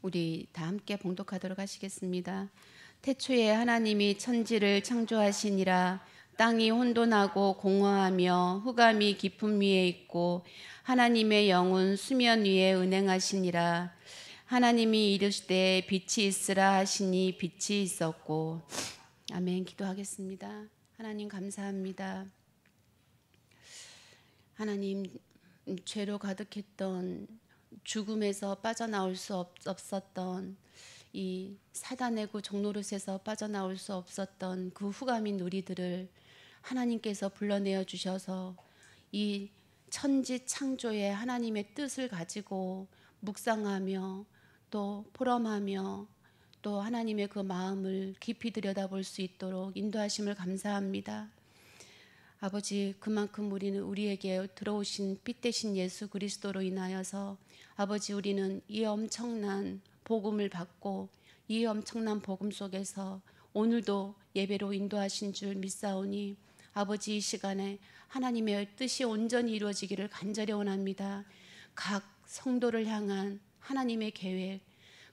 우리 다 함께 봉독하도록 하시겠습니다. 태초에 하나님이 천지를 창조하시니라. 땅이 혼돈하고 공허하며 흑암이 깊음 위에 있고 하나님의 영은 수면 위에 운행하시니라. 하나님이 이르시되 빛이 있으라 하시니 빛이 있었고. 아멘. 기도하겠습니다. 하나님 감사합니다. 하나님, 죄로 가득했던 죽음에서 빠져나올 수 없었던 이 사단의 그 종노릇에서 빠져나올 수 없었던 그 흑암인 우리들을 하나님께서 불러내어 주셔서 이 천지 창조의 하나님의 뜻을 가지고 묵상하며 또 포럼하며 또 하나님의 그 마음을 깊이 들여다볼 수 있도록 인도하심을 감사합니다. 아버지, 그만큼 우리는 우리에게 들어오신 빛 대신 예수 그리스도로 인하여서 아버지, 우리는 이 엄청난 복음을 받고 이 엄청난 복음 속에서 오늘도 예배로 인도하신 줄 믿사오니 아버지, 이 시간에 하나님의 뜻이 온전히 이루어지기를 간절히 원합니다. 각 성도를 향한 하나님의 계획,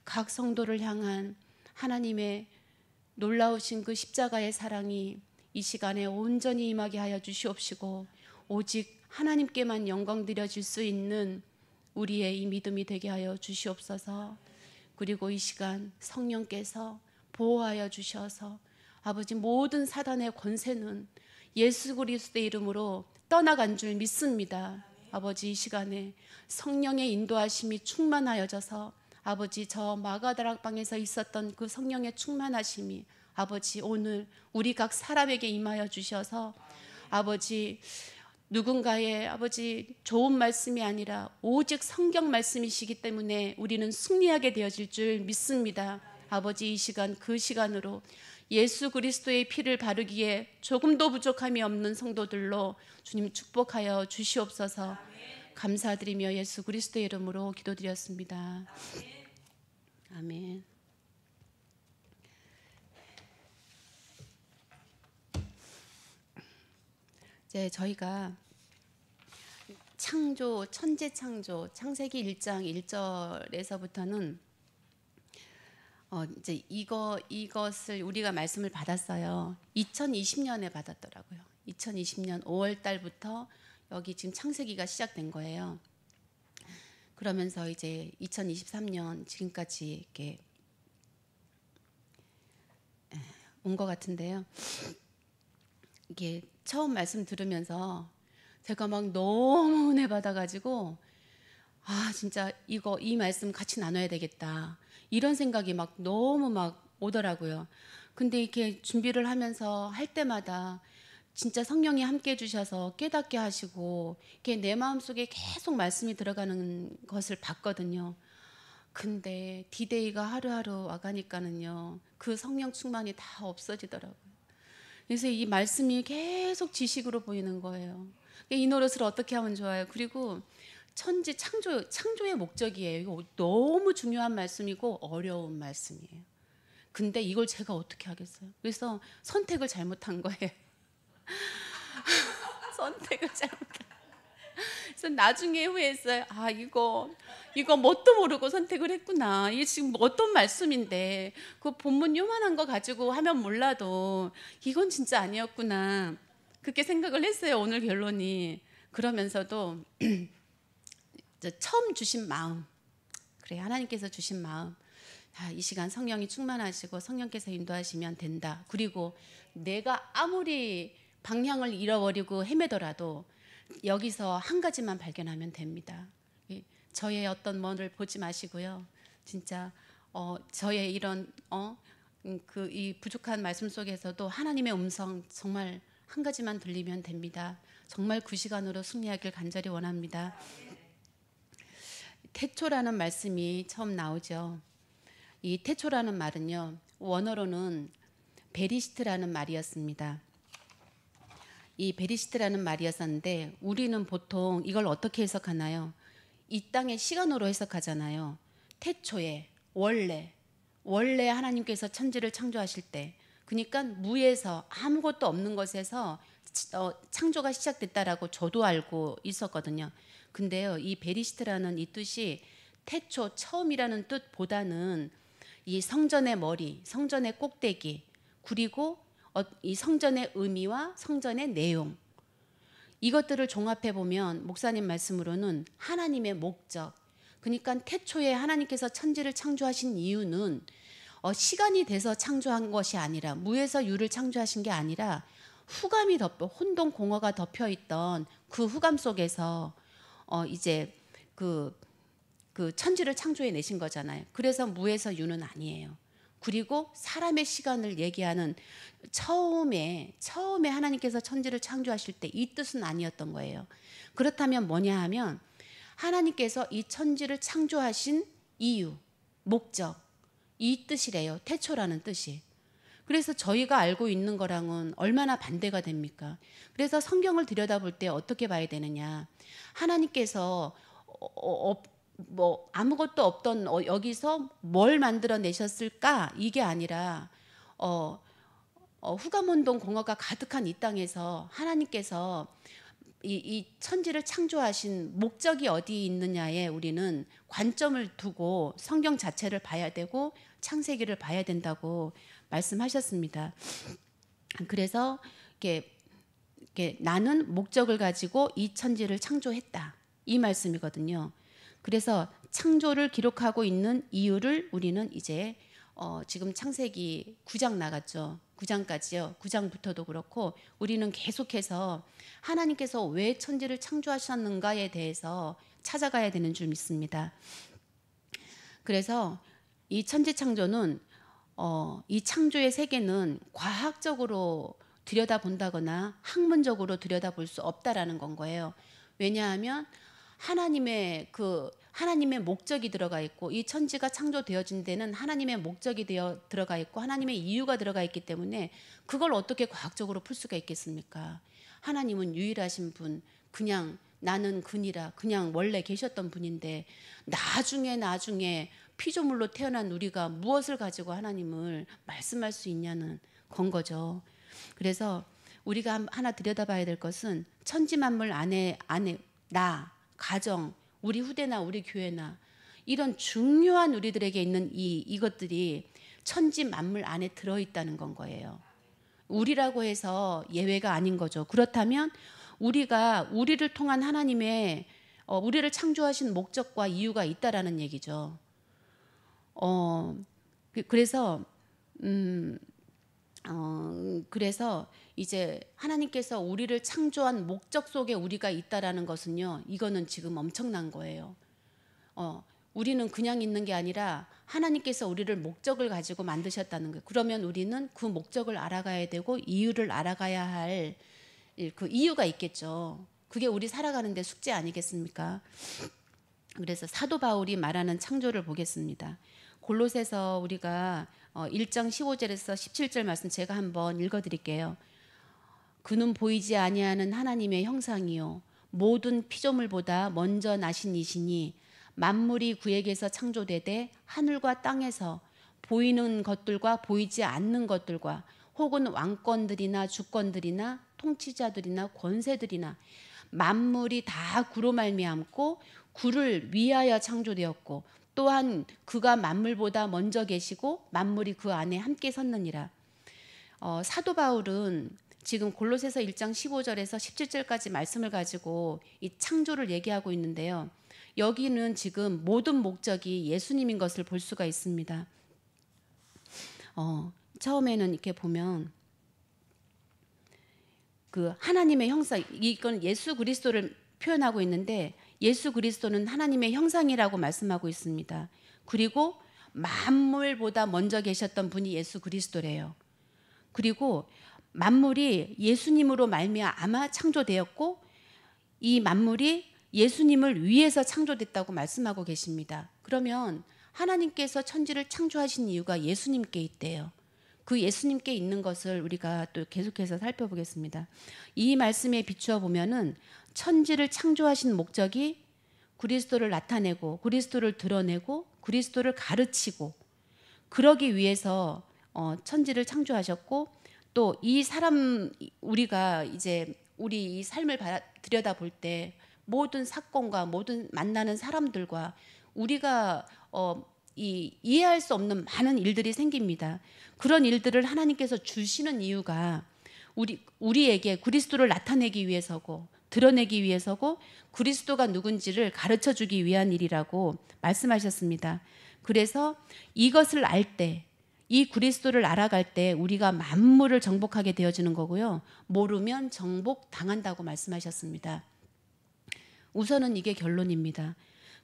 각 성도를 향한 하나님의 놀라우신 그 십자가의 사랑이 이 시간에 온전히 임하게 하여 주시옵시고 오직 하나님께만 영광 드려질 수 있는 우리의 이 믿음이 되게 하여 주시옵소서. 그리고 이 시간 성령께서 보호하여 주셔서 아버지, 모든 사단의 권세는 예수 그리스도의 이름으로 떠나간 줄 믿습니다. 아버지, 이 시간에 성령의 인도하심이 충만하여져서 아버지, 저 마가다락방에서 있었던 그 성령의 충만하심이 아버지, 오늘 우리 각 사람에게 임하여 주셔서 아버지, 누군가의 아버지 좋은 말씀이 아니라 오직 성경 말씀이시기 때문에 우리는 승리하게 되어질 줄 믿습니다. 아버지, 이 시간 그 시간으로 예수 그리스도의 피를 바르기에 조금도 부족함이 없는 성도들로 주님 축복하여 주시옵소서. 감사드리며 예수 그리스도의 이름으로 기도드렸습니다. 아멘. 이제 저희가 창조, 천재 창조, 창세기 1장 1절에서부터는 이제 이것을 우리가 말씀을 받았어요. 2020년에 받았더라고요. 2020년 5월 달부터 여기 지금 창세기가 시작된 거예요. 그러면서 이제 2023년 지금까지 이렇게 온 것 같은데요. 이게 처음 말씀 들으면서 제가 막 너무 은혜 받아가지고 진짜 이 말씀 같이 나눠야 되겠다 이런 생각이 막 너무 막 오더라고요. 근데 이렇게 준비를 하면서 할 때마다 진짜 성령이 함께 해주셔서 깨닫게 하시고 이렇게 내 마음속에 계속 말씀이 들어가는 것을 봤거든요. 근데 디데이가 하루하루 와가니까는요, 그 성령 충만이 다 없어지더라고요. 그래서 이 말씀이 계속 지식으로 보이는 거예요. 이 노릇을 어떻게 하면 좋아요? 그리고 천지 창조의 목적이에요. 이거 너무 중요한 말씀이고 어려운 말씀이에요. 근데 이걸 제가 어떻게 하겠어요? 그래서 선택을 잘못한 거예요. 선택을 잘못한. 그래서 나중에 후회했어요. 이거 뭣도 모르고 선택을 했구나. 이게 지금 어떤 말씀인데 그 본문 요만한 거 가지고 하면 몰라도 이건 진짜 아니었구나. 그렇게 생각을 했어요. 오늘 결론이. 그러면서도 처음 주신 마음, 그래, 하나님께서 주신 마음, 이 시간 성령이 충만하시고 성령께서 인도하시면 된다. 그리고 내가 아무리 방향을 잃어버리고 헤매더라도 여기서 한 가지만 발견하면 됩니다. 저의 어떤 뭐를 보지 마시고요. 진짜 저의 이런 이 부족한 말씀 속에서도 하나님의 음성 정말 한 가지만 들리면 됩니다. 정말 그 시간으로 승리하길 간절히 원합니다. 태초라는 말씀이 처음 나오죠. 이 태초라는 말은요, 원어로는 베리시트라는 말이었습니다. 이 베리시트라는 말이었었는데 우리는 보통 이걸 어떻게 해석하나요? 이 땅의 시간으로 해석하잖아요. 태초에, 원래 하나님께서 천지를 창조하실 때, 그러니까 무에서 아무것도 없는 것에서 창조가 시작됐다라고 저도 알고 있었거든요. 근데요, 이 베리시트라는 이 뜻이 태초, 처음이라는 뜻보다는 이 성전의 머리, 성전의 꼭대기, 그리고 이 성전의 의미와 성전의 내용, 이것들을 종합해 보면 목사님 말씀으로는 하나님의 목적, 그러니까 태초에 하나님께서 천지를 창조하신 이유는 시간이 돼서 창조한 것이 아니라, 무에서 유를 창조하신 게 아니라 후감이 덮여, 혼동 공허가 덮여 있던 그 후감 속에서 이제 그 천지를 창조해 내신 거잖아요. 그래서 무에서 유는 아니에요. 그리고 사람의 시간을 얘기하는 처음에 하나님께서 천지를 창조하실 때 이 뜻은 아니었던 거예요. 그렇다면 뭐냐 하면 하나님께서 이 천지를 창조하신 이유, 목적, 이 뜻이래요. 태초라는 뜻이. 그래서 저희가 알고 있는 거랑은 얼마나 반대가 됩니까? 그래서 성경을 들여다볼 때 어떻게 봐야 되느냐. 하나님께서 뭐 아무것도 없던 여기서 뭘 만들어내셨을까? 이게 아니라 후감혼동 공허가 가득한 이 땅에서 하나님께서 이 천지를 창조하신 목적이 어디 있느냐에 우리는 관점을 두고 성경 자체를 봐야 되고 창세기를 봐야 된다고 말씀하셨습니다. 그래서 이렇게 나는 목적을 가지고 이 천지를 창조했다, 이 말씀이거든요. 그래서 창조를 기록하고 있는 이유를 우리는 이제 지금 창세기 9장 나갔죠. 9장까지요. 9장부터도 그렇고 우리는 계속해서 하나님께서 왜 천지를 창조하셨는가에 대해서 찾아가야 되는 줄 믿습니다. 그래서 이 천지 창조는 이 창조의 세계는 과학적으로 들여다본다거나 학문적으로 들여다볼 수 없다라는 건 거예요. 왜냐하면 하나님의 목적이 들어가 있고, 이 천지가 창조되어진 데는 하나님의 목적이 들어가 있고 하나님의 이유가 들어가 있기 때문에 그걸 어떻게 과학적으로 풀 수가 있겠습니까? 하나님은 유일하신 분, 그냥 나는 근이라 그냥 원래 계셨던 분인데 나중에 피조물로 태어난 우리가 무엇을 가지고 하나님을 말씀할 수 있냐는 건 거죠. 그래서 우리가 하나 들여다봐야 될 것은 천지 만물 안에 나, 가정, 우리 후대나 우리 교회나 이런 중요한 우리들에게 있는 이것들이 천지 만물 안에 들어있다는 건 거예요. 우리라고 해서 예외가 아닌 거죠. 그렇다면 우리가 우리를 통한 하나님의 우리를 창조하신 목적과 이유가 있다라는 얘기죠. 그래서 이제 하나님께서 우리를 창조한 목적 속에 우리가 있다라는 것은요, 이거는 지금 엄청난 거예요. 우리는 그냥 있는 게 아니라 하나님께서 우리를 목적을 가지고 만드셨다는 거예요. 그러면 우리는 그 목적을 알아가야 되고 이유를 알아가야 할 그 이유가 있겠죠. 그게 우리 살아가는데 숙제 아니겠습니까? 그래서 사도 바울이 말하는 창조를 보겠습니다. 골로새서 우리가 1장 15절에서 17절 말씀 제가 한번 읽어드릴게요. 그는 보이지 아니하는 하나님의 형상이요 모든 피조물보다 먼저 나신 이시니 만물이 그에게서 창조되되 하늘과 땅에서 보이는 것들과 보이지 않는 것들과 혹은 왕권들이나 주권들이나 통치자들이나 권세들이나 만물이 다 구로 말미암고 구를 위하여 창조되었고 또한 그가 만물보다 먼저 계시고 만물이 그 안에 함께 섰느니라. 사도 바울은 지금 골로새서 1장 15절에서 17절까지 말씀을 가지고 이 창조를 얘기하고 있는데요. 여기는 지금 모든 목적이 예수님인 것을 볼 수가 있습니다. 처음에는 이렇게 보면 그 하나님의 형상, 이건 예수 그리스도를 표현하고 있는데 예수 그리스도는 하나님의 형상이라고 말씀하고 있습니다. 그리고 만물보다 먼저 계셨던 분이 예수 그리스도래요. 그리고 만물이 예수님으로 말미암아 창조되었고 이 만물이 예수님을 위해서 창조됐다고 말씀하고 계십니다. 그러면 하나님께서 천지를 창조하신 이유가 예수님께 있대요. 그 예수님께 있는 것을 우리가 또 계속해서 살펴보겠습니다. 이 말씀에 비추어 보면은 천지를 창조하신 목적이 그리스도를 나타내고 그리스도를 드러내고 그리스도를 가르치고 그러기 위해서 천지를 창조하셨고 또 이 사람 우리가 이제 우리 이 삶을 들여다볼 때 모든 사건과 모든 만나는 사람들과 우리가 이해할 수 없는 많은 일들이 생깁니다. 그런 일들을 하나님께서 주시는 이유가 우리에게 그리스도를 나타내기 위해서고 드러내기 위해서고 그리스도가 누군지를 가르쳐 주기 위한 일이라고 말씀하셨습니다. 그래서 이것을 알 때, 이 그리스도를 알아갈 때 우리가 만물을 정복하게 되어지는 거고요. 모르면 정복당한다고 말씀하셨습니다. 우선은 이게 결론입니다.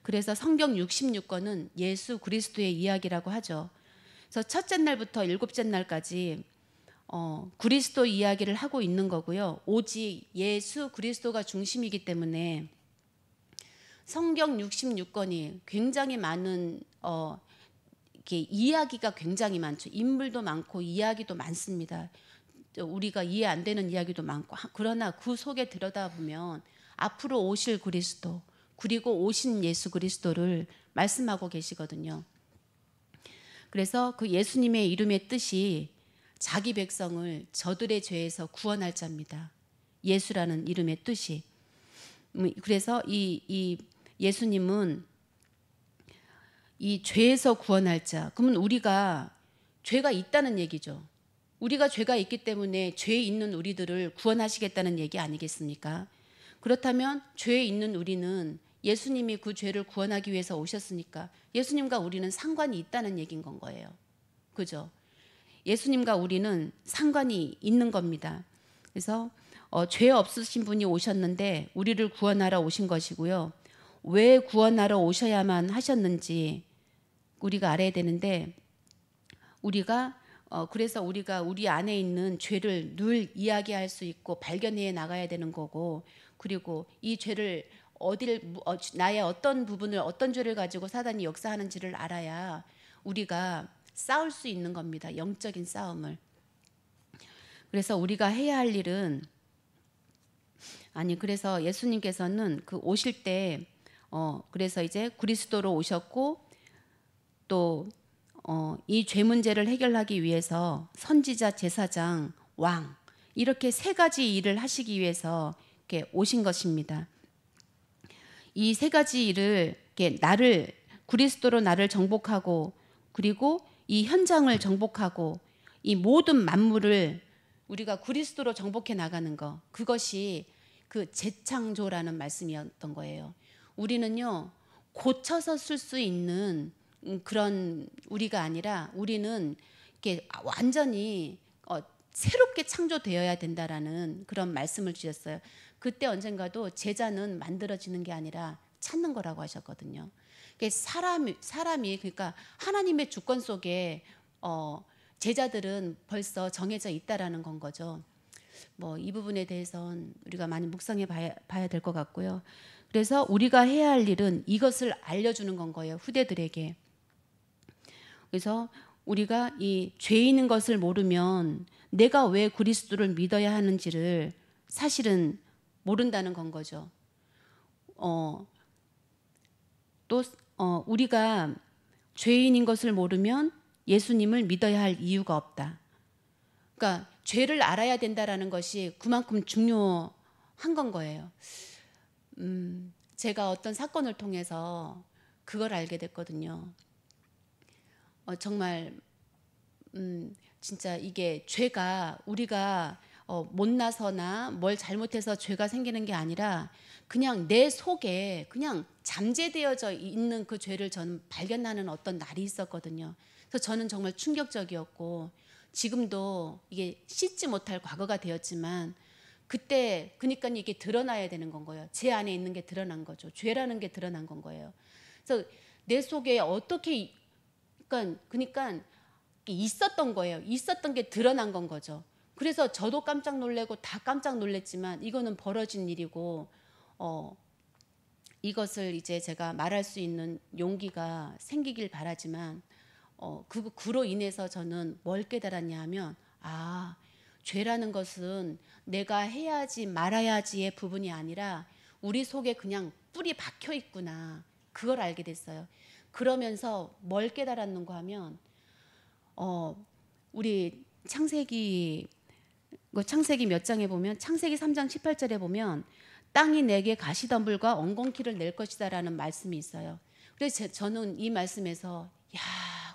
그래서 성경 66권은 예수 그리스도의 이야기라고 하죠. 그래서 첫째 날부터 일곱째 날까지 그리스도 이야기를 하고 있는 거고요. 오직 예수 그리스도가 중심이기 때문에 성경 66권이 굉장히 많은 이렇게 이야기가 굉장히 많죠. 인물도 많고 이야기도 많습니다. 우리가 이해 안 되는 이야기도 많고, 그러나 그 속에 들여다보면 앞으로 오실 그리스도 그리고 오신 예수 그리스도를 말씀하고 계시거든요. 그래서 그 예수님의 이름의 뜻이 자기 백성을 저들의 죄에서 구원할 자입니다. 예수라는 이름의 뜻이. 그래서 이 예수님은 이 죄에서 구원할 자. 그러면 우리가 죄가 있다는 얘기죠. 우리가 죄가 있기 때문에 죄에 있는 우리들을 구원하시겠다는 얘기 아니겠습니까? 그렇다면 죄에 있는 우리는 예수님이 그 죄를 구원하기 위해서 오셨으니까 예수님과 우리는 상관이 있다는 얘기인 건 거예요. 그죠? 예수님과 우리는 상관이 있는 겁니다. 그래서 죄 없으신 분이 오셨는데 우리를 구원하러 오신 것이고요. 왜 구원하러 오셔야만 하셨는지 우리가 알아야 되는데, 그래서 우리가 우리 안에 있는 죄를 늘 이야기할 수 있고 발견해 나가야 되는 거고, 그리고 이 죄를 나의 어떤 부분을 어떤 죄를 가지고 사단이 역사하는지를 알아야 우리가 싸울 수 있는 겁니다. 영적인 싸움을. 그래서 우리가 해야 할 일은 그래서 예수님께서는 그 오실 때 그래서 이제 그리스도로 오셨고 또 이 죄 문제를 해결하기 위해서 선지자, 제사장, 왕 이렇게 세 가지 일을 하시기 위해서 이렇게 오신 것입니다. 이 세 가지 일을 이렇게 그리스도로 나를 정복하고 그리고 이 현장을 정복하고 이 모든 만물을 우리가 그리스도로 정복해 나가는 거, 그것이 그 재창조라는 말씀이었던 거예요. 우리는요 고쳐서 쓸 수 있는 그런 우리가 아니라 우리는 이렇게 완전히 새롭게 창조되어야 된다라는 그런 말씀을 주셨어요. 그때 언젠가도 제자는 만들어지는 게 아니라 찾는 거라고 하셨거든요. 사람이 그러니까 하나님의 주권 속에 제자들은 벌써 정해져 있다라는 건 거죠. 이 부분에 대해서는 우리가 많이 묵상해 봐야 될 것 같고요. 그래서 우리가 해야 할 일은 이것을 알려주는 건 거예요. 후대들에게. 그래서 우리가 이 죄인인 것을 모르면 내가 왜 그리스도를 믿어야 하는지를 사실은 모른다는 건 거죠. 또 우리가 죄인인 것을 모르면 예수님을 믿어야 할 이유가 없다. 그러니까 죄를 알아야 된다라는 것이 그만큼 중요한 건 거예요. 제가 어떤 사건을 통해서 그걸 알게 됐거든요. 정말 진짜 이게 죄가 우리가 못나서나 뭘 잘못해서 죄가 생기는 게 아니라 그냥 내 속에 그냥 잠재되어져 있는 그 죄를 저는 발견하는 어떤 날이 있었거든요. 그래서 저는 정말 충격적이었고 지금도 이게 씻지 못할 과거가 되었지만 그때 그러니까 이게 드러나야 되는 건 거예요. 제 안에 있는 게 드러난 거죠. 죄라는 게 드러난 건 거예요. 그래서 내 속에 어떻게 그러니까 있었던 거예요. 있었던 게 드러난 건 거죠. 그래서 저도 깜짝 놀래고 다 깜짝 놀랐지만 이거는 벌어진 일이고 이것을 이제 제가 말할 수 있는 용기가 생기길 바라지만 그로 인해서 저는 뭘 깨달았냐 하면 죄라는 것은 내가 해야지 말아야지의 부분이 아니라 우리 속에 그냥 뿔이 박혀 있구나. 그걸 알게 됐어요. 그러면서 뭘 깨달았는가 하면 우리 창세기 몇 장에 보면 창세기 3장 18절에 보면 땅이 내게 가시덤불과 엉겅퀴를 낼 것이다라는 말씀이 있어요. 그래서 저는 이 말씀에서 야,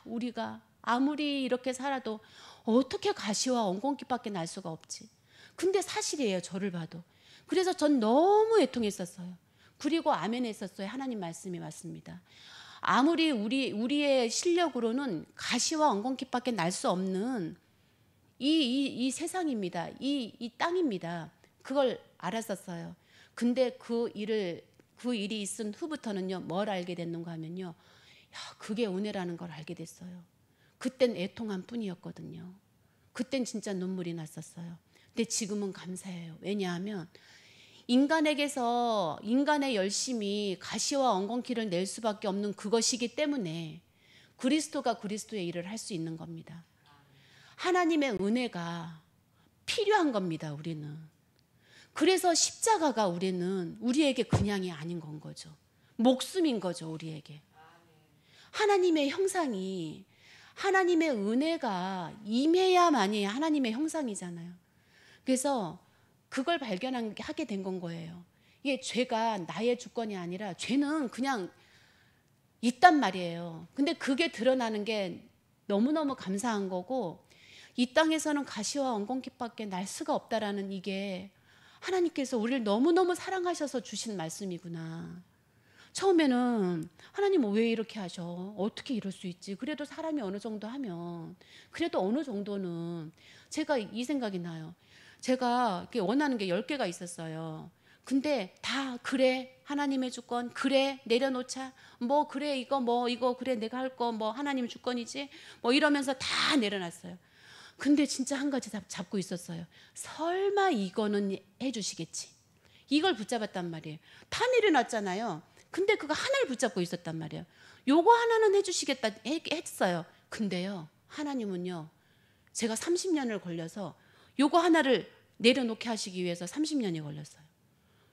우리가 아무리 이렇게 살아도 어떻게 가시와 엉겅퀴밖에 날 수가 없지. 근데 사실이에요. 저를 봐도. 그래서 전 너무 애통했었어요. 그리고 아멘 했었어요. 하나님 말씀이 맞습니다. 아무리 우리의 실력으로는 가시와 엉겅퀴밖에 날 수 없는 이 세상입니다. 이 땅입니다. 그걸 알았었어요. 근데 그 일이 있은 후부터는요, 뭘 알게 됐는가 하면요, 야, 그게 은혜라는 걸 알게 됐어요. 그땐 애통한 뿐이었거든요. 그땐 진짜 눈물이 났었어요. 근데 지금은 감사해요. 왜냐하면 인간에게서 인간의 열심이 가시와 엉겅퀴를 낼 수밖에 없는 그것이기 때문에 그리스도가 그리스도의 일을 할 수 있는 겁니다. 하나님의 은혜가 필요한 겁니다. 우리는. 그래서 십자가가 우리에게 그냥이 아닌 건 거죠. 목숨인 거죠. 우리에게. 하나님의 형상이, 하나님의 은혜가 임해야만이 하나님의 형상이잖아요. 그래서 그걸 발견하게 된 건 거예요. 이게 죄가 나의 주권이 아니라 죄는 그냥 있단 말이에요. 근데 그게 드러나는 게 너무너무 감사한 거고, 이 땅에서는 가시와 엉겅퀴밖에 날 수가 없다라는, 이게 하나님께서 우리를 너무너무 사랑하셔서 주신 말씀이구나. 처음에는 하나님 왜 이렇게 하셔? 어떻게 이럴 수 있지? 그래도 사람이 어느 정도 하면, 그래도 어느 정도는, 제가 이 생각이 나요. 제가 원하는 게 10개가 있었어요. 근데 다 그래, 하나님의 주권, 그래, 내려놓자, 뭐 그래, 이거 그래, 내가 할 거 뭐 하나님의 주권이지, 뭐 이러면서 다 내려놨어요. 근데 진짜 한 가지 잡고 있었어요. 설마 이거는 해주시겠지. 이걸 붙잡았단 말이에요. 다 내려놨잖아요. 근데 그거 하나를 붙잡고 있었단 말이에요. 요거 하나는 해주시겠다 했어요. 근데요, 하나님은요, 제가 30년을 걸려서 요거 하나를 내려놓게 하시기 위해서 30년이 걸렸어요.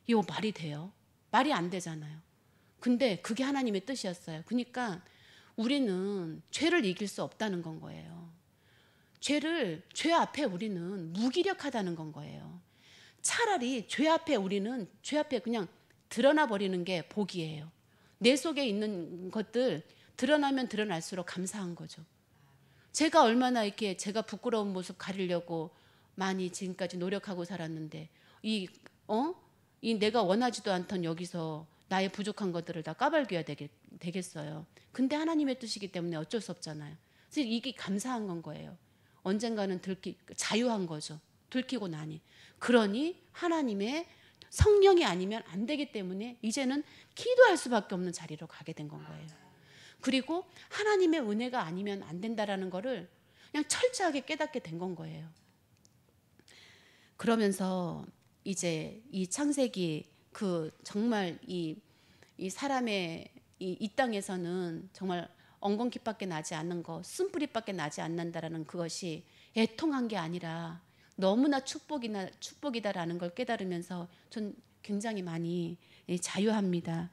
이거 말이 돼요? 말이 안 되잖아요. 근데 그게 하나님의 뜻이었어요. 그러니까 우리는 죄를 이길 수 없다는 건 거예요. 죄 앞에 우리는 무기력하다는 건 거예요. 차라리 죄 앞에 그냥 드러나 버리는 게 복이에요. 내 속에 있는 것들 드러나면 드러날수록 감사한 거죠. 제가 얼마나 이렇게 제가 부끄러운 모습 가리려고 많이 지금까지 노력하고 살았는데, 이 내가 원하지도 않던 여기서 나의 부족한 것들을 다 까발겨야 되겠어요. 근데 하나님의 뜻이기 때문에 어쩔 수 없잖아요. 그래서 이게 감사한 건 거예요. 언젠가는 자유한 거죠. 들키고 나니. 그러니 하나님의 성령이 아니면 안 되기 때문에 이제는 기도할 수밖에 없는 자리로 가게 된 건 거예요. 그리고 하나님의 은혜가 아니면 안 된다라는 거를 그냥 철저하게 깨닫게 된 건 거예요. 그러면서 이제 이 창세기, 정말 이 사람의 이 땅에서는 정말 엉겅퀴밖에 나지 않는 거, 쓴뿌리밖에 나지 않는다라는 그것이 애통한 게 아니라 너무나 축복이다라는 걸 깨달으면서 전 굉장히 많이 자유합니다.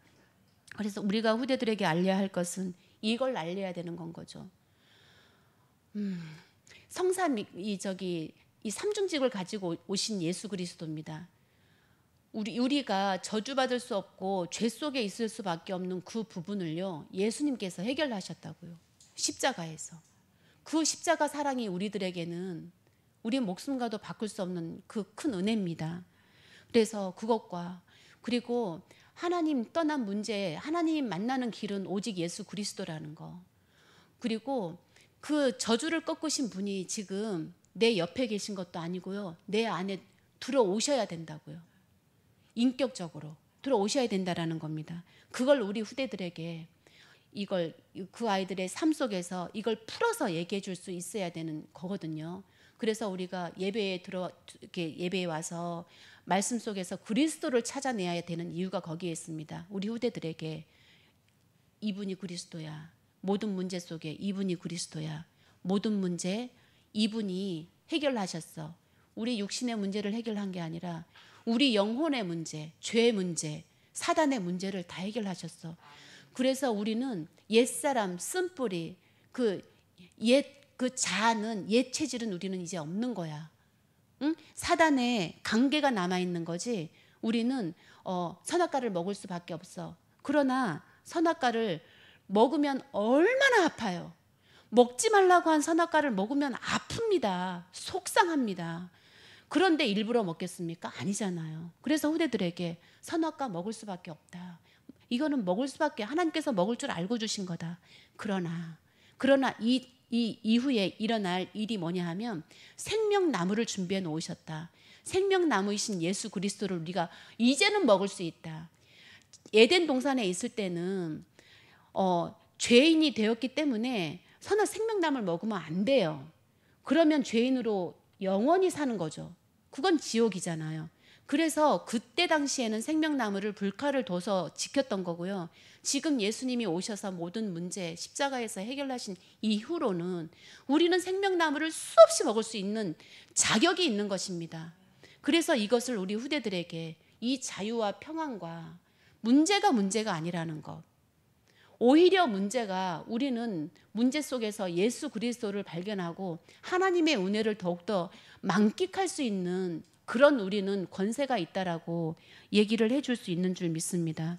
그래서 우리가 후대들에게 알려야 할 것은 이걸 알려야 되는 건 거죠. 이 삼중직을 가지고 오신 예수 그리스도입니다. 우리가 저주받을 수 없고 죄 속에 있을 수밖에 없는 그 부분을요, 예수님께서 해결하셨다고요. 십자가에서. 그 십자가 사랑이 우리들에게는 우리 목숨과도 바꿀 수 없는 그 큰 은혜입니다. 그래서 그것과, 그리고 하나님 떠난 문제, 하나님 만나는 길은 오직 예수 그리스도라는 거, 그리고 그 저주를 꺾으신 분이 지금 내 옆에 계신 것도 아니고요, 내 안에 들어오셔야 된다고요. 인격적으로 들어오셔야 된다라는 겁니다. 그걸 우리 후대들에게, 그 아이들의 삶 속에서 이걸 풀어서 얘기해 줄 수 있어야 되는 거거든요. 그래서 우리가 예배에 와서 말씀 속에서 그리스도를 찾아내야 되는 이유가 거기에 있습니다. 우리 후대들에게 이분이 그리스도야. 모든 문제 속에 이분이 그리스도야. 모든 문제 이분이 해결하셨어. 우리 육신의 문제를 해결한 게 아니라 우리 영혼의 문제, 죄의 문제, 사단의 문제를 다 해결하셨어. 그래서 우리는 옛사람, 쓴뿌리, 그 자아는, 옛 체질은 우리는 이제 없는 거야. 응? 사단의 관계가 남아있는 거지. 우리는 선악과를 먹을 수밖에 없어. 그러나 선악과를 먹으면 얼마나 아파요. 먹지 말라고 한 선악과를 먹으면 아픕니다. 속상합니다. 그런데 일부러 먹겠습니까? 아니잖아요. 그래서 후대들에게 선악과 먹을 수밖에 없다. 이거는 먹을 수밖에, 하나님께서 먹을 줄 알고 주신 거다. 그러나 이 이후에 일어날 일이 뭐냐 하면 생명나무를 준비해 놓으셨다. 생명나무이신 예수 그리스도를 우리가 이제는 먹을 수 있다. 에덴 동산에 있을 때는 죄인이 되었기 때문에 선한 생명나무를 먹으면 안 돼요. 그러면 죄인으로 영원히 사는 거죠. 그건 지옥이잖아요. 그래서 그때 당시에는 생명나무를 불칼을 둬서 지켰던 거고요. 지금 예수님이 오셔서 모든 문제 십자가에서 해결하신 이후로는 우리는 생명나무를 수없이 먹을 수 있는 자격이 있는 것입니다. 그래서 이것을 우리 후대들에게 이 자유와 평안과 문제가 아니라는 것. 오히려 문제가, 우리는 문제 속에서 예수 그리스도를 발견하고 하나님의 은혜를 더욱더 만끽할 수 있는 그런 우리는 권세가 있다라고 얘기를 해줄 수 있는 줄 믿습니다.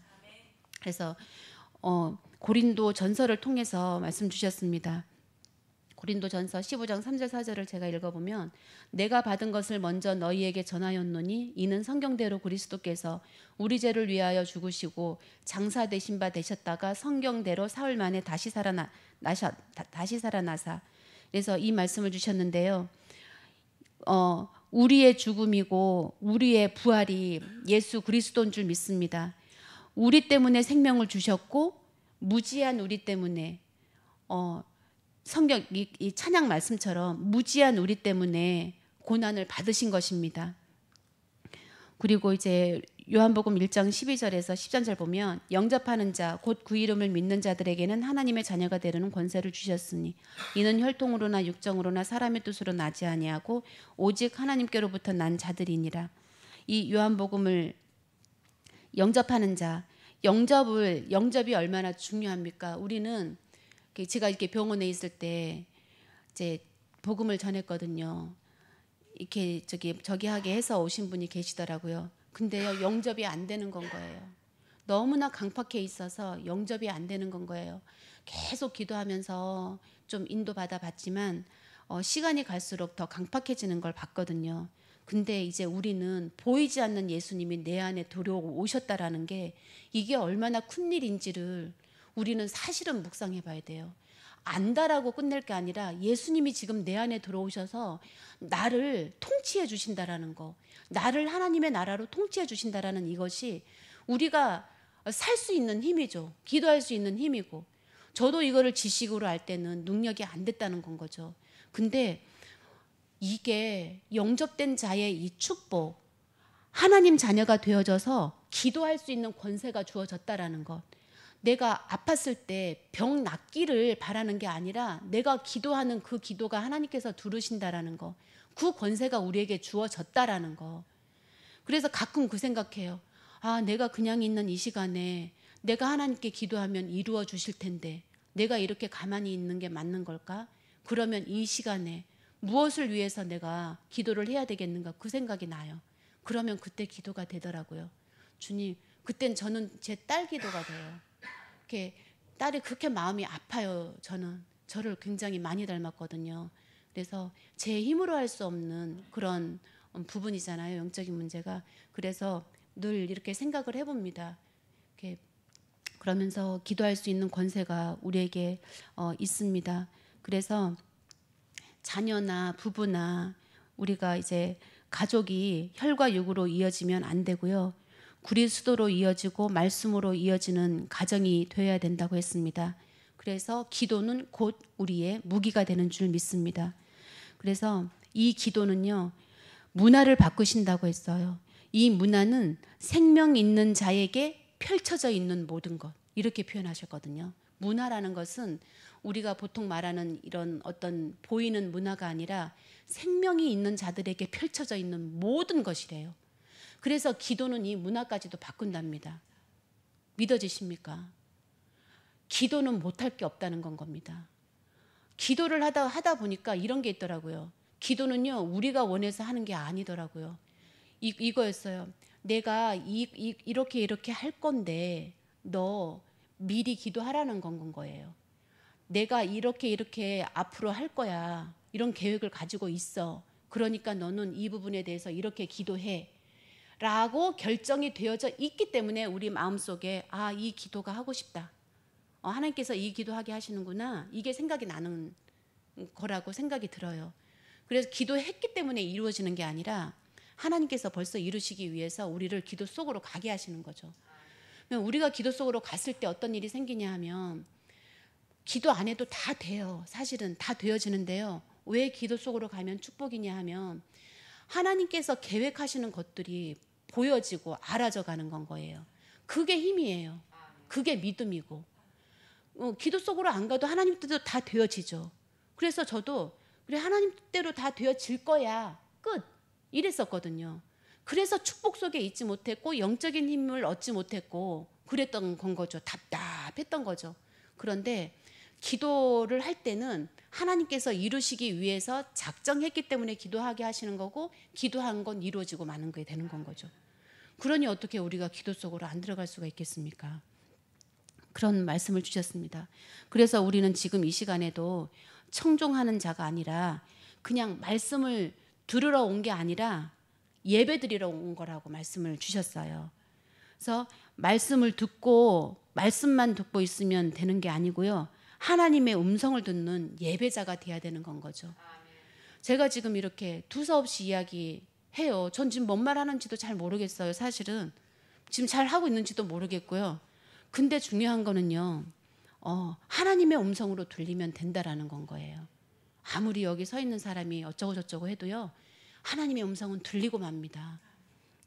그래서 고린도 전서를 통해서 말씀 주셨습니다. 고린도 전서 15장 3절 4절을 제가 읽어보면, 내가 받은 것을 먼저 너희에게 전하였노니 이는 성경대로 그리스도께서 우리 죄를 위하여 죽으시고 장사 되신 바 되셨다가 성경대로 사흘 만에 다시 살아나사. 그래서 이 말씀을 주셨는데요. 우리의 죽음이고 우리의 부활이 예수 그리스도인 줄 믿습니다. 우리 때문에 생명을 주셨고 무지한 우리 때문에 성경 이 찬양 말씀처럼 무지한 우리 때문에 고난을 받으신 것입니다. 그리고 이제 요한복음 1장 12절에서 13절 보면, 영접하는 자 곧 그 이름을 믿는 자들에게는 하나님의 자녀가 되려는 권세를 주셨으니 이는 혈통으로나 육정으로나 사람의 뜻으로 나지 아니하고 오직 하나님께로부터 난 자들이니라. 이 요한복음을 영접하는 자, 영접이 얼마나 중요합니까? 우리는 제가 이렇게 병원에 있을 때 이제 복음을 전했거든요. 이렇게 저기 하게 해서 오신 분이 계시더라고요. 근데요, 영접이 안 되는 건 거예요. 너무나 강팍해 있어서 영접이 안 되는 건 거예요. 계속 기도하면서 좀 인도받아 봤지만 시간이 갈수록 더 강팍해지는 걸 봤거든요. 근데 이제 우리는 보이지 않는 예수님이 내 안에 들어오셨다라는 게 이게 얼마나 큰 일인지를 우리는 사실은 묵상해 봐야 돼요. 안다라고 끝낼 게 아니라 예수님이 지금 내 안에 들어오셔서 나를 통치해 주신다라는 거, 나를 하나님의 나라로 통치해 주신다라는 이것이 우리가 살 수 있는 힘이죠. 기도할 수 있는 힘이고, 저도 이거를 지식으로 알 때는 능력이 안 됐다는 건 거죠. 근데 이게 영접된 자의 이 축복, 하나님 자녀가 되어져서 기도할 수 있는 권세가 주어졌다라는 것, 내가 아팠을 때 병 낫기를 바라는 게 아니라 내가 기도하는 그 기도가 하나님께서 들으신다라는 거, 그 권세가 우리에게 주어졌다라는 거. 그래서 가끔 그 생각해요. 내가 그냥 있는 이 시간에 내가 하나님께 기도하면 이루어 주실 텐데 내가 이렇게 가만히 있는 게 맞는 걸까? 그러면 이 시간에 무엇을 위해서 내가 기도를 해야 되겠는가? 그 생각이 나요. 그러면 그때 기도가 되더라고요. 주님, 그땐 저는 제 딸 기도가 돼요. 이렇게 딸이 그렇게 마음이 아파요. 저를 굉장히 많이 닮았거든요. 그래서 제 힘으로 할 수 없는 그런 부분이잖아요, 영적인 문제가. 그래서 늘 이렇게 생각을 해봅니다. 이렇게 그러면서 기도할 수 있는 권세가 우리에게 있습니다. 그래서 자녀나 부부나 우리가 이제 가족이 혈과 육으로 이어지면 안 되고요. 그리스도로 이어지고 말씀으로 이어지는 가정이 되어야 된다고 했습니다. 그래서 기도는 곧 우리의 무기가 되는 줄 믿습니다. 그래서 이 기도는요, 문화를 바꾸신다고 했어요. 이 문화는 생명 있는 자에게 펼쳐져 있는 모든 것, 이렇게 표현하셨거든요. 문화라는 것은 우리가 보통 말하는 이런 어떤 보이는 문화가 아니라 생명이 있는 자들에게 펼쳐져 있는 모든 것이래요. 그래서 기도는 이 문화까지도 바꾼답니다. 믿어지십니까? 기도는 못할 게 없다는 건 겁니다. 기도를 하다 보니까 이런 게 있더라고요. 기도는요, 우리가 원해서 하는 게 아니더라고요. 이거였어요. 내가 이렇게 할 건데 너 미리 기도하라는 건 거예요. 내가 이렇게 앞으로 할 거야. 이런 계획을 가지고 있어. 그러니까 너는 이 부분에 대해서 이렇게 기도해. 라고 결정이 되어져 있기 때문에 우리 마음속에 이 기도가 하고 싶다. 하나님께서 이 기도하게 하시는구나. 이게 생각이 나는 거라고 생각이 들어요. 그래서 기도했기 때문에 이루어지는 게 아니라 하나님께서 벌써 이루시기 위해서 우리를 기도 속으로 가게 하시는 거죠. 우리가 기도 속으로 갔을 때 어떤 일이 생기냐 하면 기도 안 해도 다 돼요. 사실은 다 되어지는데요. 왜 기도 속으로 가면 축복이냐 하면 하나님께서 계획하시는 것들이 보여지고 알아져 가는 건 거예요. 그게 힘이에요. 그게 믿음이고. 기도 속으로 안 가도 하나님 뜻대로 다 되어지죠. 그래서 저도 그래 하나님 뜻대로 다 되어질 거야. 끝. 이랬었거든요. 그래서 축복 속에 있지 못했고 영적인 힘을 얻지 못했고 그랬던 건 거죠. 답답했던 거죠. 그런데 기도를 할 때는 하나님께서 이루시기 위해서 작정했기 때문에 기도하게 하시는 거고 기도한 건 이루어지고 마는 게 되는 건 거죠. 그러니 어떻게 우리가 기도 속으로 안 들어갈 수가 있겠습니까? 그런 말씀을 주셨습니다. 그래서 우리는 지금 이 시간에도 청종하는 자가 아니라 그냥 말씀을 들으러 온 게 아니라 예배 드리러 온 거라고 말씀을 주셨어요. 그래서 말씀을 듣고 말씀만 듣고 있으면 되는 게 아니고요. 하나님의 음성을 듣는 예배자가 돼야 되는 건 거죠. 제가 지금 이렇게 두서없이 이야기해요. 전 지금 뭔 말 하는지도 잘 모르겠어요. 사실은 지금 잘 하고 있는지도 모르겠고요. 근데 중요한 거는요. 하나님의 음성으로 들리면 된다라는 건 거예요. 아무리 여기 서 있는 사람이 어쩌고 저쩌고 해도요. 하나님의 음성은 들리고 맙니다.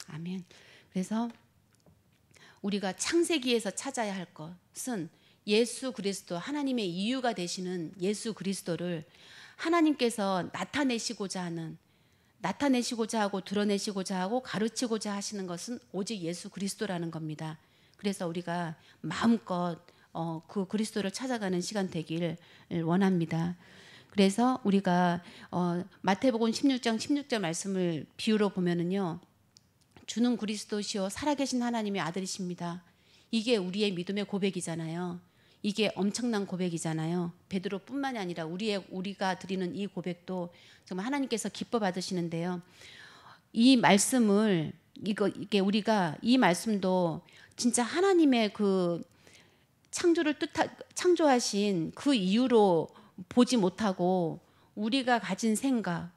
아멘. 그래서 우리가 창세기에서 찾아야 할 것은 예수 그리스도, 하나님의 이유가 되시는 예수 그리스도를 하나님께서 나타내시고자 하고 드러내시고자 하고 가르치고자 하시는 것은 오직 예수 그리스도라는 겁니다. 그래서 우리가 마음껏 그 그리스도를 찾아가는 시간 되기를 원합니다. 그래서 우리가 마태복음 16장 16절 말씀을 비유로 보면은요. 주는 그리스도시요 살아계신 하나님의 아들이십니다. 이게 우리의 믿음의 고백이잖아요. 이게 엄청난 고백이잖아요. 베드로뿐만이 아니라 우리가 드리는 이 고백도 정말 하나님께서 기뻐 받으시는데요. 이 말씀을 이게 우리가 이 말씀도 진짜 하나님의 그 창조하신 그 이유로 보지 못하고 우리가 가진 생각,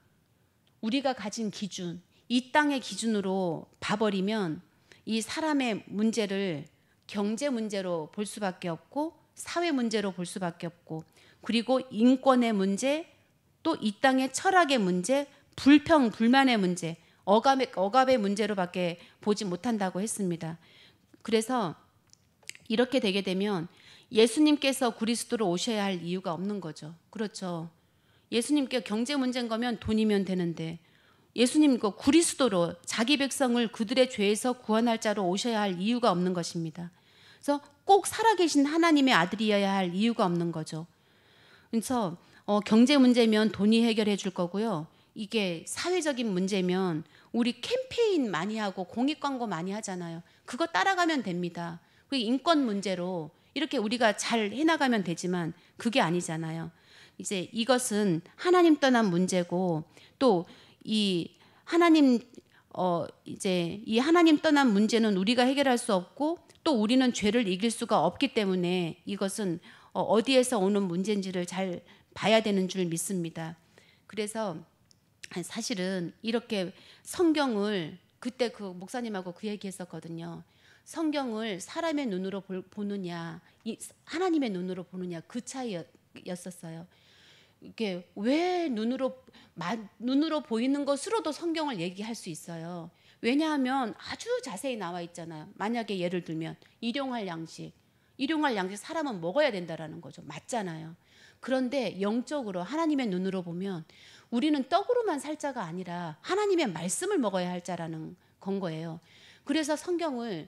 우리가 가진 기준, 이 땅의 기준으로 봐버리면 이 사람의 문제를 경제 문제로 볼 수밖에 없고 사회 문제로 볼 수밖에 없고 그리고 인권의 문제, 또 이 땅의 철학의 문제, 불평, 불만의 문제, 억압의 문제로밖에 보지 못한다고 했습니다. 그래서 이렇게 되게 되면 예수님께서 그리스도로 오셔야 할 이유가 없는 거죠. 그렇죠. 예수님께 경제 문제인 거면 돈이면 되는데 예수님 그 그리스도로 자기 백성을 그들의 죄에서 구원할 자로 오셔야 할 이유가 없는 것입니다. 그래서 꼭 살아계신 하나님의 아들이어야 할 이유가 없는 거죠. 그래서 경제 문제면 돈이 해결해 줄 거고요. 이게 사회적인 문제면 우리 캠페인 많이 하고 공익 광고 많이 하잖아요. 그거 따라가면 됩니다. 그리고 인권 문제로 이렇게 우리가 잘 해나가면 되지만 그게 아니잖아요. 이제 이것은 하나님 떠난 문제고 또 이 하나님 이제 이 하나님 떠난 문제는 우리가 해결할 수 없고 또 우리는 죄를 이길 수가 없기 때문에 이것은 어디에서 오는 문제인지를 잘 봐야 되는 줄 믿습니다. 그래서 사실은 이렇게 성경을 그때 그 목사님하고 그 얘기했었거든요. 성경을 사람의 눈으로 보느냐, 하나님의 눈으로 보느냐 그 차이였었어요. 이게 왜 눈으로 보이는 것으로도 성경을 얘기할 수 있어요. 왜냐하면 아주 자세히 나와 있잖아요. 만약에 예를 들면 일용할 양식 사람은 먹어야 된다라는 거죠. 맞잖아요. 그런데 영적으로 하나님의 눈으로 보면 우리는 떡으로만 살 자가 아니라 하나님의 말씀을 먹어야 할 자라는 건 거예요. 그래서 성경을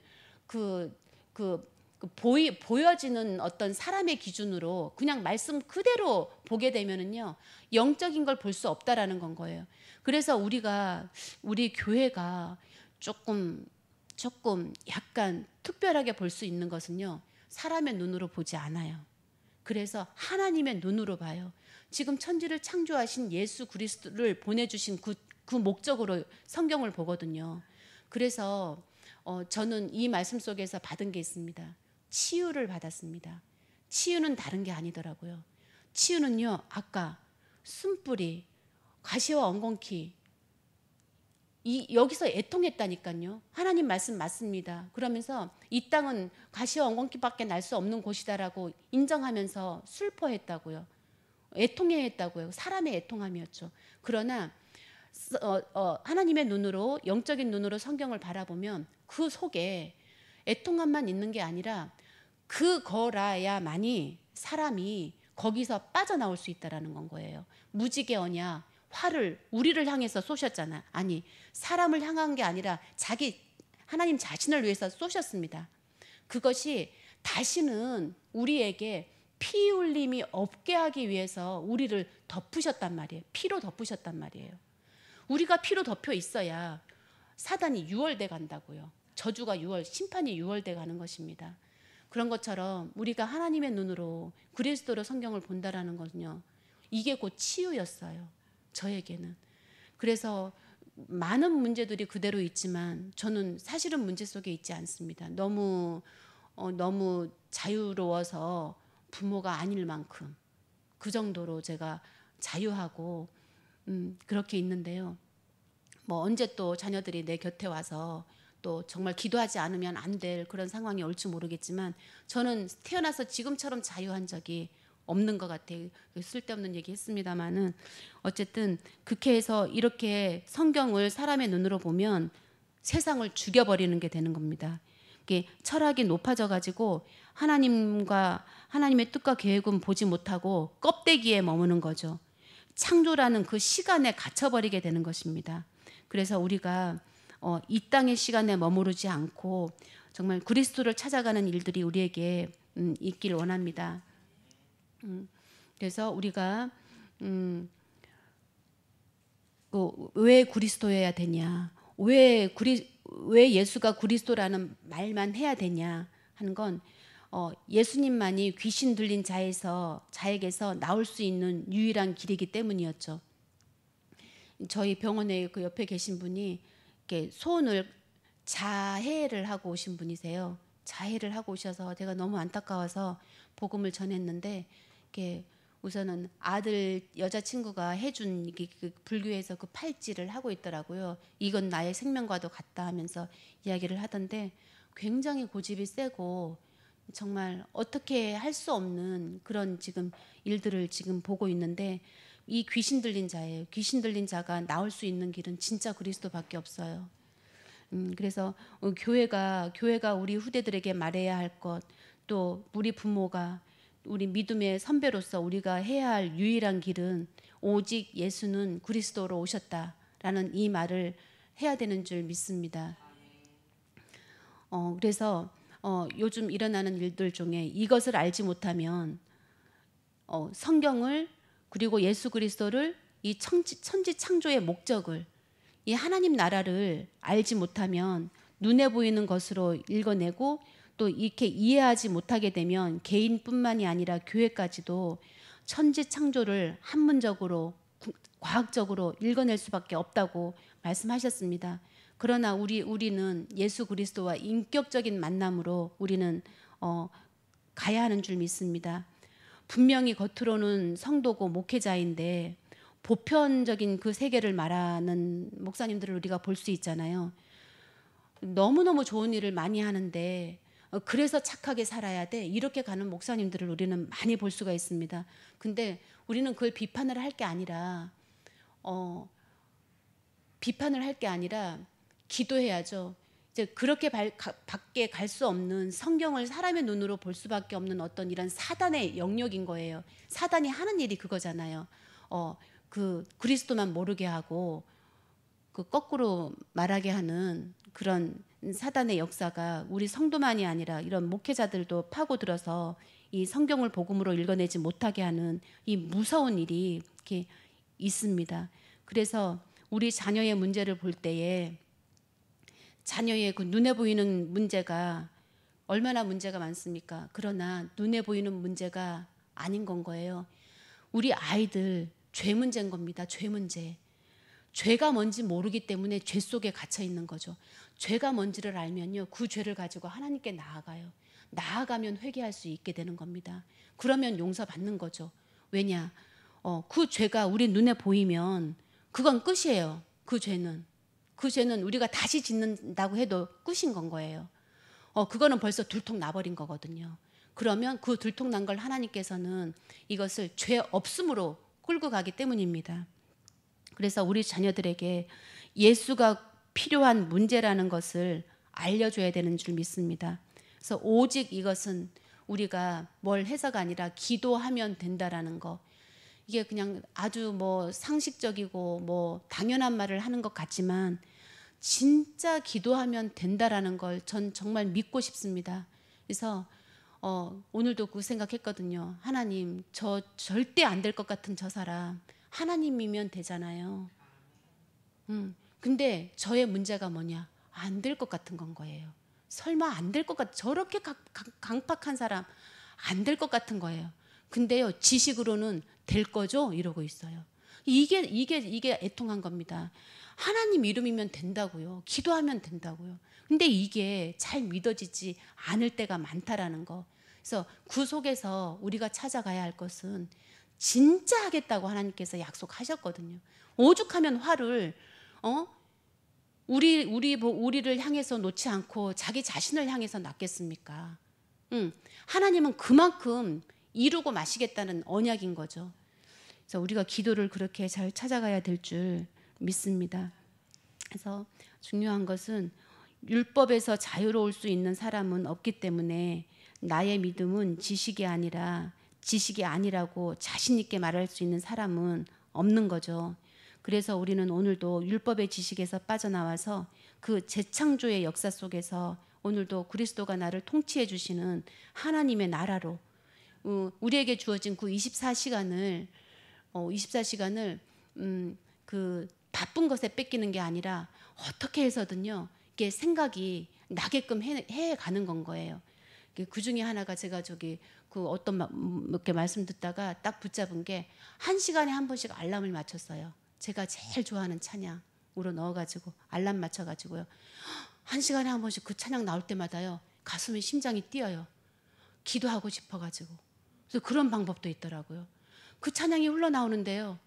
보여지는 어떤 사람의 기준으로 그냥 말씀 그대로 보게 되면은요 영적인 걸 볼 수 없다라는 건 거예요. 그래서 우리 교회가 조금 약간 특별하게 볼 수 있는 것은요 사람의 눈으로 보지 않아요. 그래서 하나님의 눈으로 봐요. 지금 천지를 창조하신 예수 그리스도를 보내주신 그 목적으로 성경을 보거든요. 그래서 저는 이 말씀 속에서 받은 게 있습니다. 치유를 받았습니다. 치유는 다른 게 아니더라고요. 치유는요, 아까 쓴뿌리, 가시와 엉겅퀴, 여기서 애통했다니까요. 하나님 말씀 맞습니다. 그러면서 이 땅은 가시와 엉겅퀴밖에 날 수 없는 곳이다라고 인정하면서 슬퍼했다고요. 애통해했다고요. 사람의 애통함이었죠. 그러나 하나님의 눈으로, 영적인 눈으로 성경을 바라보면 그 속에 애통함만 있는 게 아니라 그거라야만이 사람이 거기서 빠져나올 수 있다라는 건 거예요. 무지개 언약, 화를 우리를 향해서 쏘셨잖아. 아니, 사람을 향한 게 아니라 하나님 자신을 위해서 쏘셨습니다. 그것이 다시는 우리에게 피 흘림이 없게 하기 위해서 우리를 덮으셨단 말이에요. 피로 덮으셨단 말이에요. 우리가 피로 덮여 있어야 사단이 유월돼 간다고요. 저주가 심판이 유월돼 가는 것입니다. 그런 것처럼 우리가 하나님의 눈으로 그리스도로 성경을 본다라는 것은요, 이게 곧 치유였어요. 저에게는. 그래서 많은 문제들이 그대로 있지만 저는 사실은 문제 속에 있지 않습니다. 너무 자유로워서 부모가 아닐 만큼 그 정도로 제가 자유하고 그렇게 있는데요. 뭐 언제 또 자녀들이 내 곁에 와서 또 정말 기도하지 않으면 안 될 그런 상황이 올지 모르겠지만 저는 태어나서 지금처럼 자유한 적이 없는 것 같아요. 쓸데없는 얘기 했습니다마는 어쨌든 국회에서 이렇게 성경을 사람의 눈으로 보면 세상을 죽여버리는 게 되는 겁니다. 이게 철학이 높아져 가지고 하나님의 뜻과 계획은 보지 못하고 껍데기에 머무는 거죠. 창조라는 그 시간에 갇혀버리게 되는 것입니다. 그래서 우리가 이 땅의 시간에 머무르지 않고 정말 그리스도를 찾아가는 일들이 우리에게 있길 원합니다. 그래서 우리가 왜 그리스도여야 되냐, 왜 예수가 그리스도라는 말만 해야 되냐 하는 건 예수님만이 귀신 들린 자에게서 나올 수 있는 유일한 길이기 때문이었죠. 저희 병원에 그 옆에 계신 분이 이렇게 소원을 자해를 하고 오신 분이세요. 자해를 하고 오셔서 제가 너무 안타까워서 복음을 전했는데, 이렇게 우선은 아들 여자친구가 해준 그 불교에서 그 팔찌를 하고 있더라고요. 이건 나의 생명과도 같다 하면서 이야기를 하던데, 굉장히 고집이 세고 정말 어떻게 할 수 없는 그런 지금 일들을 지금 보고 있는데, 이 귀신 들린 자예요. 귀신 들린 자가 나올 수 있는 길은 진짜 그리스도밖에 없어요. 그래서 교회가 우리 후대들에게 말해야 할 것, 또 우리 부모가 우리 믿음의 선배로서 우리가 해야 할 유일한 길은 오직 예수는 그리스도로 오셨다라는 이 말을 해야 되는 줄 믿습니다. 그래서 요즘 일어나는 일들 중에 이것을 알지 못하면 성경을, 그리고 예수 그리스도를, 이 천지 창조의 목적을, 이 하나님 나라를 알지 못하면 눈에 보이는 것으로 읽어내고 또 이렇게 이해하지 못하게 되면 개인뿐만이 아니라 교회까지도 천지 창조를 한문적으로 과학적으로 읽어낼 수밖에 없다고 말씀하셨습니다. 그러나 우리는 예수 그리스도와 인격적인 만남으로 우리는 가야 하는 줄 믿습니다. 분명히 겉으로는 성도고 목회자인데 보편적인 그 세계를 말하는 목사님들을 우리가 볼 수 있잖아요. 너무너무 좋은 일을 많이 하는데 그래서 착하게 살아야 돼, 이렇게 가는 목사님들을 우리는 많이 볼 수가 있습니다. 근데 우리는 그걸 비판을 할 게 아니라 기도해야죠. 이제 그렇게 밖에 갈 수 없는, 성경을 사람의 눈으로 볼 수밖에 없는 어떤 이런 사단의 영역인 거예요. 사단이 하는 일이 그거잖아요. 그 그리스도만 모르게 하고 그 거꾸로 말하게 하는 그런 사단의 역사가 우리 성도만이 아니라 이런 목회자들도 파고들어서 이 성경을 복음으로 읽어내지 못하게 하는 이 무서운 일이 이렇게 있습니다. 그래서 우리 자녀의 문제를 볼 때에 자녀의 그 눈에 보이는 문제가 얼마나 문제가 많습니까? 그러나 눈에 보이는 문제가 아닌 건 거예요. 우리 아이들 죄 문제인 겁니다. 죄 문제. 죄가 뭔지 모르기 때문에 죄 속에 갇혀 있는 거죠. 죄가 뭔지를 알면요, 그 죄를 가지고 하나님께 나아가요. 나아가면 회개할 수 있게 되는 겁니다. 그러면 용서받는 거죠. 왜냐? 그 죄가 우리 눈에 보이면 그건 끝이에요. 그 죄는 우리가 다시 짓는다고 해도 끝인 건 거예요. 그거는 벌써 들통 나버린 거거든요. 그러면 그 들통 난 걸 하나님께서는 이것을 죄 없음으로 끌고 가기 때문입니다. 그래서 우리 자녀들에게 예수가 필요한 문제라는 것을 알려줘야 되는 줄 믿습니다. 그래서 오직 이것은 우리가 뭘 해서가 아니라 기도하면 된다라는 거. 이게 그냥 아주 뭐 상식적이고 뭐 당연한 말을 하는 것 같지만 진짜 기도하면 된다라는 걸 전 정말 믿고 싶습니다. 그래서 오늘도 그 생각했거든요. 하나님, 저 절대 안 될 것 같은 저 사람 하나님이면 되잖아요. 근데 저의 문제가 뭐냐? 안 될 것 같은 건 거예요. 설마 안 될 것 같, 저렇게 강팍한 사람 안 될 것 같은 거예요. 근데요, 지식으로는 될 거죠? 이러고 있어요. 이게 애통한 겁니다. 하나님 이름이면 된다고요. 기도하면 된다고요. 근데 이게 잘 믿어지지 않을 때가 많다라는 거. 그래서 그 속에서 우리가 찾아가야 할 것은 진짜 하겠다고 하나님께서 약속하셨거든요. 오죽하면 화를 우리를 향해서 놓지 않고 자기 자신을 향해서 놨겠습니까? 하나님은 그만큼 이루고 마시겠다는 언약인 거죠. 그래서 우리가 기도를 그렇게 잘 찾아가야 될 줄 믿습니다. 그래서 중요한 것은 율법에서 자유로울 수 있는 사람은 없기 때문에 나의 믿음은 지식이 아니라고 자신 있게 말할 수 있는 사람은 없는 거죠. 그래서 우리는 오늘도 율법의 지식에서 빠져나와서 그 재창조의 역사 속에서 오늘도 그리스도가 나를 통치해 주시는 하나님의 나라로 우리에게 주어진 그 24시간을 그 바쁜 것에 뺏기는 게 아니라 어떻게 해서든요 이게 생각이 나게끔 해 가는 건 거예요. 그 중에 하나가 제가 그 이렇게 말씀 듣다가 딱 붙잡은 게 1시간에 한 번씩 알람을 맞췄어요. 제가 제일 좋아하는 찬양으로 넣어가지고 알람 맞춰가지고요. 1시간에 한 번씩 그 찬양 나올 때마다요 가슴에 심장이 뛰어요. 기도하고 싶어가지고. 그래서 그런 방법도 있더라고요. 그 찬양이 흘러나오는데요.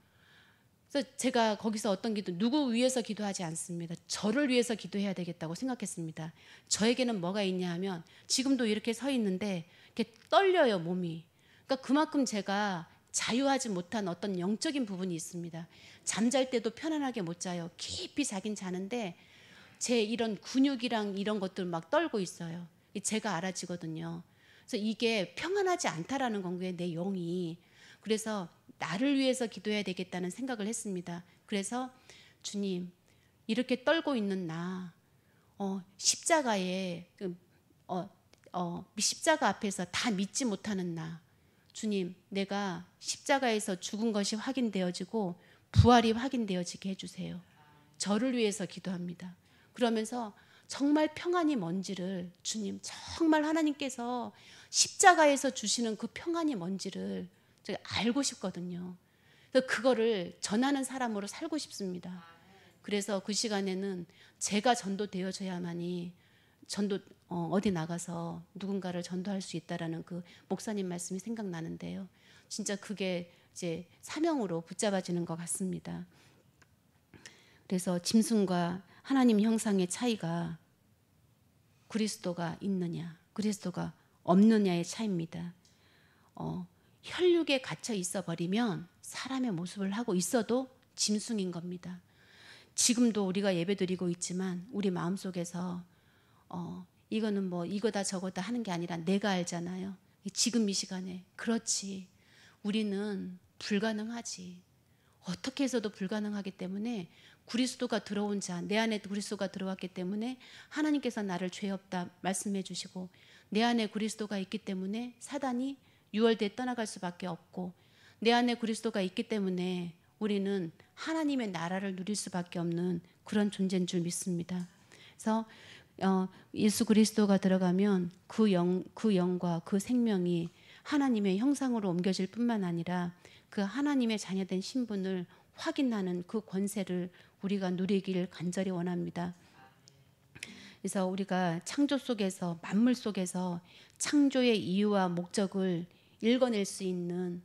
그래서 제가 거기서 어떤 기도, 누구 위해서 기도하지 않습니다. 저를 위해서 기도해야 되겠다고 생각했습니다. 저에게는 뭐가 있냐 하면 지금도 이렇게 서 있는데 이렇게 떨려요, 몸이. 그러니까 그만큼 제가 자유하지 못한 어떤 영적인 부분이 있습니다. 잠잘 때도 편안하게 못 자요. 깊이 자긴 자는데 제 이런 근육이랑 이런 것들 막 떨고 있어요. 제가 알아지거든요. 그래서 이게 평안하지 않다라는 건 거예요, 내 영이. 그래서 나를 위해서 기도해야 되겠다는 생각을 했습니다. 그래서 주님, 이렇게 떨고 있는 나, 십자가에 십자가 앞에서 다 믿지 못하는 나, 주님, 내가 십자가에서 죽은 것이 확인되어지고 부활이 확인되어지게 해주세요. 저를 위해서 기도합니다. 그러면서 정말 평안이 뭔지를 주님, 정말 하나님께서 십자가에서 주시는 그 평안이 뭔지를 제가 알고 싶거든요. 그래서 그거를 전하는 사람으로 살고 싶습니다. 그래서 그 시간에는 제가 전도되어져야만이 어디 나가서 누군가를 전도할 수 있다라는 그 목사님 말씀이 생각나는데요. 진짜 그게 이제 사명으로 붙잡아지는 것 같습니다. 그래서 짐승과 하나님 형상의 차이가 그리스도가 있느냐, 그리스도가 없느냐의 차이입니다. 혈육에 갇혀 있어 버리면 사람의 모습을 하고 있어도 짐승인 겁니다. 지금도 우리가 예배드리고 있지만 우리 마음속에서 이거는 뭐 이거다 저거다 하는 게 아니라 내가 알잖아요. 지금 이 시간에 그렇지, 우리는 불가능하지. 어떻게 해서도 불가능하기 때문에 그리스도가 들어온 자, 내 안에 그리스도가 들어왔기 때문에 하나님께서 나를 죄 없다 말씀해 주시고, 내 안에 그리스도가 있기 때문에 사단이 유월대에 떠나갈 수밖에 없고, 내 안에 그리스도가 있기 때문에 우리는 하나님의 나라를 누릴 수밖에 없는 그런 존재인 줄 믿습니다. 그래서 예수 그리스도가 들어가면 그 영과 그 생명이 하나님의 형상으로 옮겨질 뿐만 아니라 그 하나님의 자녀된 신분을 확인하는 그 권세를 우리가 누리기를 간절히 원합니다. 그래서 우리가 창조 속에서, 만물 속에서 창조의 이유와 목적을 읽어낼 수 있는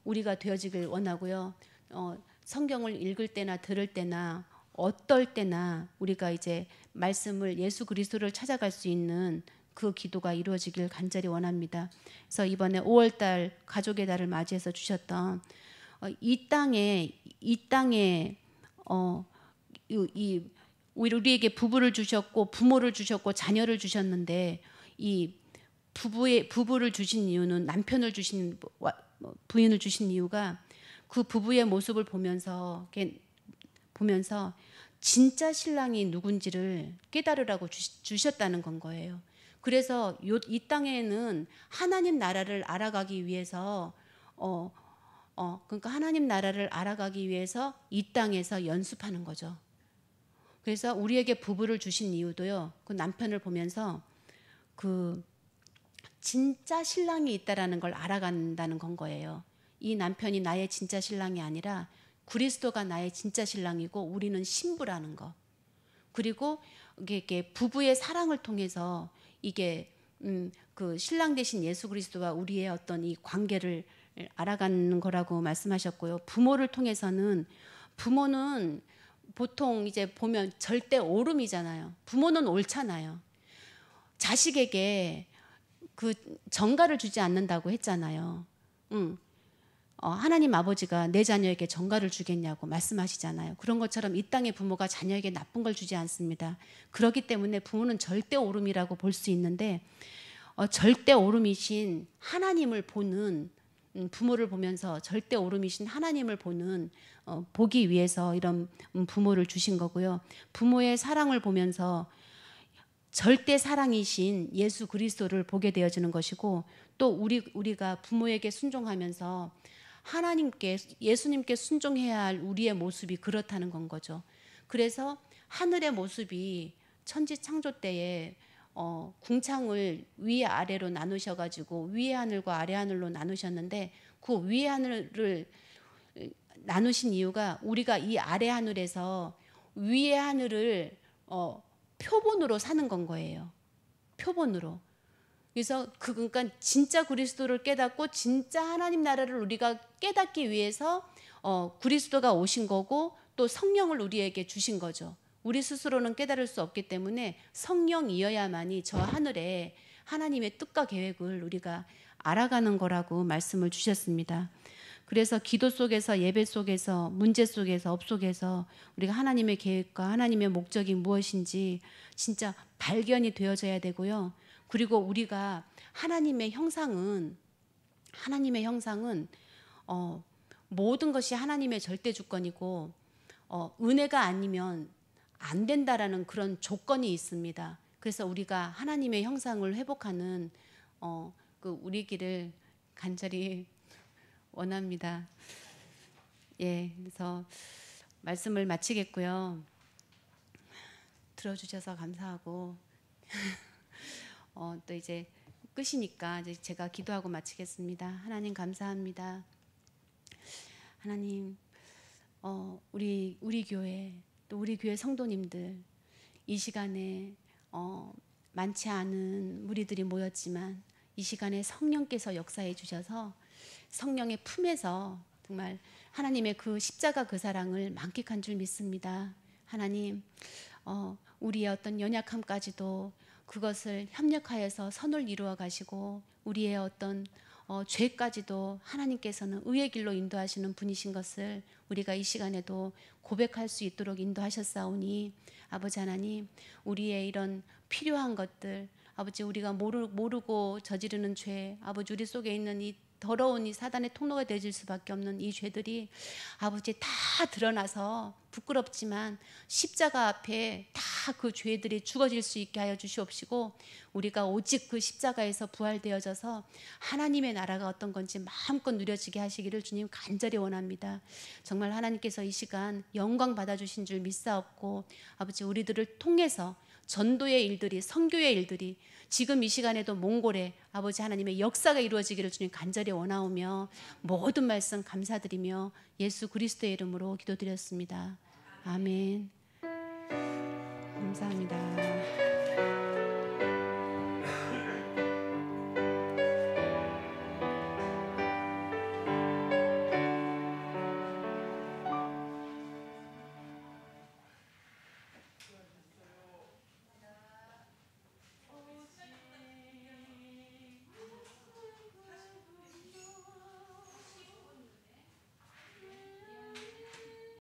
우리가 되어지길 원하고요. 성경을 읽을 때나 들을 때나 어떨 때나 우리가 이제 말씀을, 예수 그리스도를 찾아갈 수 있는 그 기도가 이루어지길 간절히 원합니다. 그래서 이번에 5월달 가족의 달을 맞이해서 주셨던 이 땅에 우리에게 부부를 주셨고 부모를 주셨고 자녀를 주셨는데, 이 부부를 주신 이유는, 남편을 주신, 부인을 주신 이유가 그 부부의 모습을 보면서 진짜 신랑이 누군지를 깨달으라고 주셨다는 건 거예요. 그래서 이 땅에는 하나님 나라를 알아가기 위해서 그러니까 하나님 나라를 알아가기 위해서 이 땅에서 연습하는 거죠. 그래서 우리에게 부부를 주신 이유도요, 그 남편을 보면서 그 진짜 신랑이 있다라는 걸 알아간다는 건 거예요. 이 남편이 나의 진짜 신랑이 아니라 그리스도가 나의 진짜 신랑이고 우리는 신부라는 거. 그리고 이게 부부의 사랑을 통해서 이게 그 신랑 되신 예수 그리스도와 우리의 어떤 이 관계를 알아가는 거라고 말씀하셨고요. 부모를 통해서는, 부모는 보통 이제 보면 절대 오름이잖아요. 부모는 옳잖아요. 자식에게 그 전가를 주지 않는다고 했잖아요. 하나님 아버지가 내 자녀에게 전가를 주겠냐고 말씀하시잖아요. 그런 것처럼 이 땅의 부모가 자녀에게 나쁜 걸 주지 않습니다. 그렇기 때문에 부모는 절대 오름이라고 볼 수 있는데, 절대 오름이신 하나님을 보는, 부모를 보면서 절대 오름이신 하나님을 보기 위해서 이런 부모를 주신 거고요. 부모의 사랑을 보면서 절대 사랑이신 예수 그리스도를 보게 되어지는 것이고, 또 우리가 부모에게 순종하면서 하나님께, 예수님께 순종해야 할 우리의 모습이 그렇다는 건 거죠. 그래서 하늘의 모습이 천지 창조 때에 궁창을 위아래로 나누셔가지고 위의 하늘과 아래 하늘로 나누셨는데, 그 위의 하늘을 나누신 이유가 우리가 이 아래 하늘에서 위의 하늘을 표본으로 사는 건 거예요. 표본으로. 그래서 그러니까 진짜 그리스도를 깨닫고 진짜 하나님 나라를 우리가 깨닫기 위해서 그리스도가 오신 거고, 또 성령을 우리에게 주신 거죠. 우리 스스로는 깨달을 수 없기 때문에 성령이어야만이 저 하늘에 하나님의 뜻과 계획을 우리가 알아가는 거라고 말씀을 주셨습니다. 그래서 기도 속에서, 예배 속에서, 문제 속에서, 업 속에서 우리가 하나님의 계획과 하나님의 목적이 무엇인지 진짜 발견이 되어져야 되고요. 그리고 우리가 하나님의 형상은 모든 것이 하나님의 절대 주권이고, 은혜가 아니면 안 된다라는 그런 조건이 있습니다. 그래서 우리가 하나님의 형상을 회복하는 우리 길을 간절히 원합니다. 예, 그래서 말씀을 마치겠고요. 들어주셔서 감사하고 또 이제 끝이니까 이제 제가 기도하고 마치겠습니다. 하나님 감사합니다. 하나님, 우리 교회, 또 우리 교회 성도님들, 이 시간에 많지 않은 무리들이 모였지만 이 시간에 성령께서 역사해 주셔서 성령의 품에서 정말 하나님의 그 십자가 그 사랑을 만끽한 줄 믿습니다. 하나님, 우리의 어떤 연약함까지도 그것을 협력하여서 선을 이루어 가시고, 우리의 어떤 죄까지도 하나님께서는 의의 길로 인도하시는 분이신 것을 우리가 이 시간에도 고백할 수 있도록 인도하셨사오니, 아버지 하나님, 우리의 이런 필요한 것들, 아버지 우리가 모르고 저지르는 죄, 아버지 우리 속에 있는 이 더러운 이 사단의 통로가 되어질 수밖에 없는 이 죄들이 아버지 다 드러나서 부끄럽지만 십자가 앞에 다 그 죄들이 죽어질 수 있게 하여 주시옵시고, 우리가 오직 그 십자가에서 부활되어져서 하나님의 나라가 어떤 건지 마음껏 누려지게 하시기를 주님 간절히 원합니다. 정말 하나님께서 이 시간 영광 받아주신 줄 믿사옵고, 아버지 우리들을 통해서 전도의 일들이, 선교의 일들이 지금 이 시간에도 몽골에 아버지 하나님의 역사가 이루어지기를 주님 간절히 원하오며, 모든 말씀 감사드리며 예수 그리스도의 이름으로 기도드렸습니다. 아멘. 감사합니다.